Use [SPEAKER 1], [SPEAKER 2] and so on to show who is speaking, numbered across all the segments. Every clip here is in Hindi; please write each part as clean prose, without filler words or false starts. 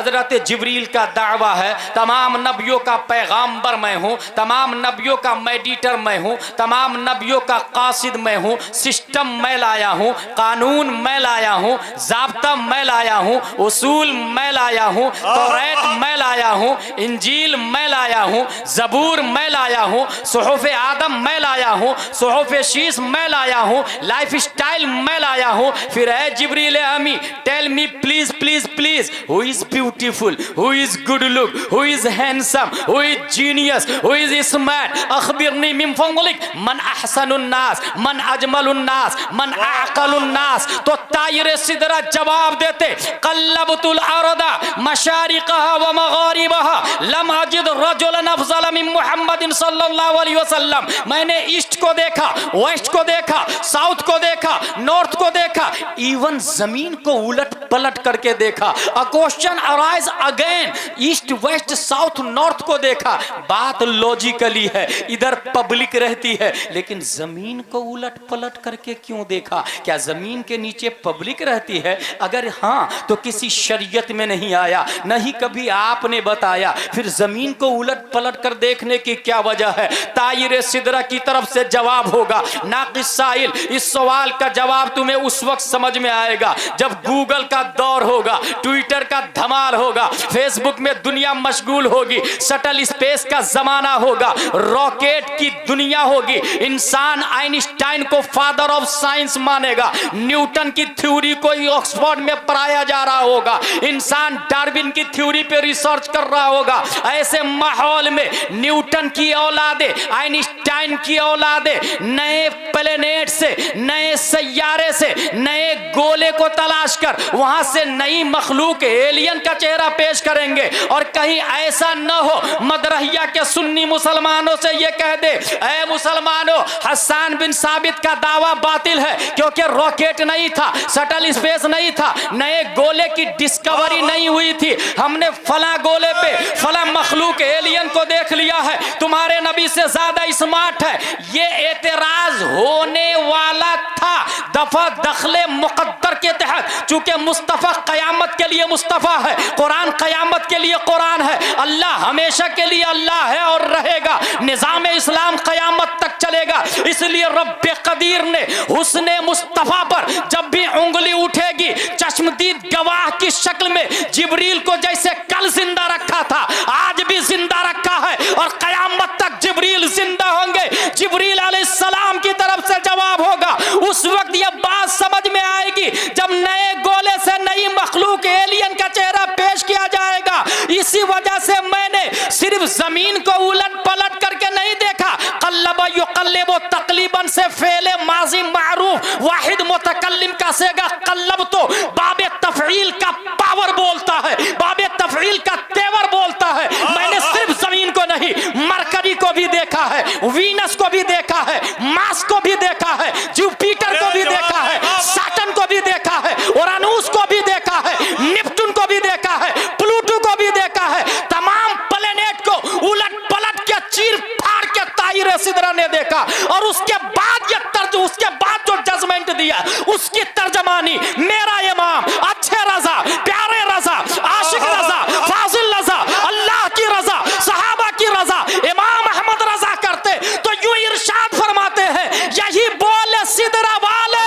[SPEAKER 1] हजरत जिब्रील का दावा है, तमाम नबियों का पैगाम्बर मैं हूँ, तमाम नबियों का मेडिटर मैं हूँ, तमाम नबियों का कासिद मैं हूँ, सिस्टम मैं लाया हूँ, कानून मैं लाया हूँ, ज़ाब्ता मैं लाया हूँ, उसूल मैं लाया हूँ, तौरात मैं लाया हूँ, इंजील मैं लाया हूँ, ज़बूर मैं लाया हूँ, सुहुफ़ आदम मैं लाया हूँ, सुहुफ़ शीश मैं लाया हूँ, लाइफ स्टाइल मैं लाया हूँ। फिर है जिब्रील अमी, tell me please please please, who is beautiful, who is good look, who is handsome, who is genius, who is smart, अखबिरनी मिन फज़लिक मन अहसनुन नास, मन अजमलुन नास, मन अक़लुन नास। तो तायरे सिदरा जवाब देते, क़ल्लबतुल अर्दा मशारिक़हा व मग़ारिबहा लम अजिद रजुलन अफ़ज़ल मिन मुहम्मदिन सल्लल्लाहु अलैहि वसल्लम। मैंने ईस्ट को देखा, वेस्ट को देखा, साउथ को देखा, नॉर्थ को देखा, इवन जमीन को उलट पलट करके देखा। A question arise again, east west south north को देखा। बात लॉजिकली है, इधर पब्लिक रहती है, लेकिन जमीन को उलट पलट करके क्यों देखा? क्या जमीन के नीचे पब्लिक रहती है? अगर हाँ तो किसी शरीयत में नहीं आया, नहीं कभी आपने बताया, फिर जमीन को उलट पलट कर देखने की क्या वजह है? तायरे सिदरा की तरफ से जवाब होगा, नाक़िस साइल, इस सवाल का जवाब तुम्हें उस वक्त समझ में आएगा जब गूगल का दौर होगा, ट्विटर का धमाल होगा, फेसबुक में दुनिया मशगूल होगी, शटल स्पेस का जमाना होगा, रॉकेट की दुनिया होगी, इंसान आइंस्टाइन को फादर ऑफ साइंस मानेगा, न्यूटन की थ्योरी को ऑक्सफोर्ड में पढ़ाया जा रहा होगा, इंसान डार्विन की थ्योरी पे रिसर्च कर रहा होगा। ऐसे माहौल में न्यूटन की औलादे, आइंस्टाइन की औलादे नए प्लेनेट से, नए सैयारे से, नए गोले को तलाश कर वहां से नई मखलूक एलियन का चेहरा पेश करेंगे। और कहीं ऐसा न हो मदरहिया के सुन्नी मुसलमानों से ये कह दे, ऐ मुसलमानों, हसन बिन साबित का दावा बातिल है, क्योंकि रॉकेट नहीं था, शटल स्पेस नहीं था, नए गोले की डिस्कवरी नहीं हुई थी, हमने फला गोले पे फला मखलूक एलियन को देख लिया है, तुम्हारे नबी से ज्यादा स्मार्ट है। ये एतराज होने वाला था दफा दखले मुकद्दर के तहत, चूंकि मुस्तफ़ा क़यामत के लिए मुस्तफ़ा है, कुरान क़यामत के लिए कुरान है, अल्लाह हमेशा के लिए अल्लाह है और रहेगा, निज़ाम इस्लाम क़यामत तक चलेगा। इसलिए रब्बे क़दीर ने हुस्ने मुस्तफ़ा पर जब भी उंगली उठेगी, चश्मदीद गवाह की शक्ल में जिब्रील को जैसे कल जिंदा रखा था, आज भी जिंदा रखा है और क़यामत तक जिब्रील जिंदा होंगे। जिब्रील अलैहिस्सलाम की तरफ से जवाब होगा, उस वक्त यह बात समझ में आएगी जब नए गोले से नई मखलूक एलियन का चेहरा पेश किया जाएगा। इसी वजह से मैंने सिर्फ जमीन को उलट पलट करके नहीं देखा, कल्लबा युक़ल्लिबु तक़लीबन से फेले माजी मारूफ वाहिद मुतकल्लिम का सेगा कल्लब तो बाबे तफ़ईल का पावर बोलता है, बाबे तफ़ईल का तेवर बोलता है। मैंने सिर्फ जमीन को नहीं, मरकरी को भी देखा है, वीनस को भी देखा है, मार्स को भी देखा है, जुपिटर को भी देखा है, सैटर्न को भी देखा है, उरानस को भी देखा है, नेपच्यून को भी देखा है, प्लूटो को भी देखा है। तमाम प्लेनेट को उलट पलट के चीर फाड़ के तायरे सिदरा ने देखा और उसके बाद ये उसके बाद जो जजमेंट दिया उसकी तर्जमानी मेरा इमाम अच्छे रजा, प्यारे रजा, आशिक रजा, फाजिल रजा, अल्लाह की रजा, सहाबा की रजा, इमाम अहमद रजा करते तो यूं इरशाद फरमाते हैं, यही बोले सिदरा वाले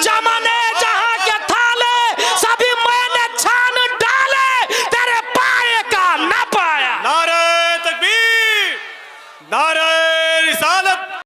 [SPEAKER 1] जमाने जहां के थाले सभी मैंने छान डाले, तेरे पाए का न पाया।
[SPEAKER 2] नारे तकबीर, नारे रिसालत।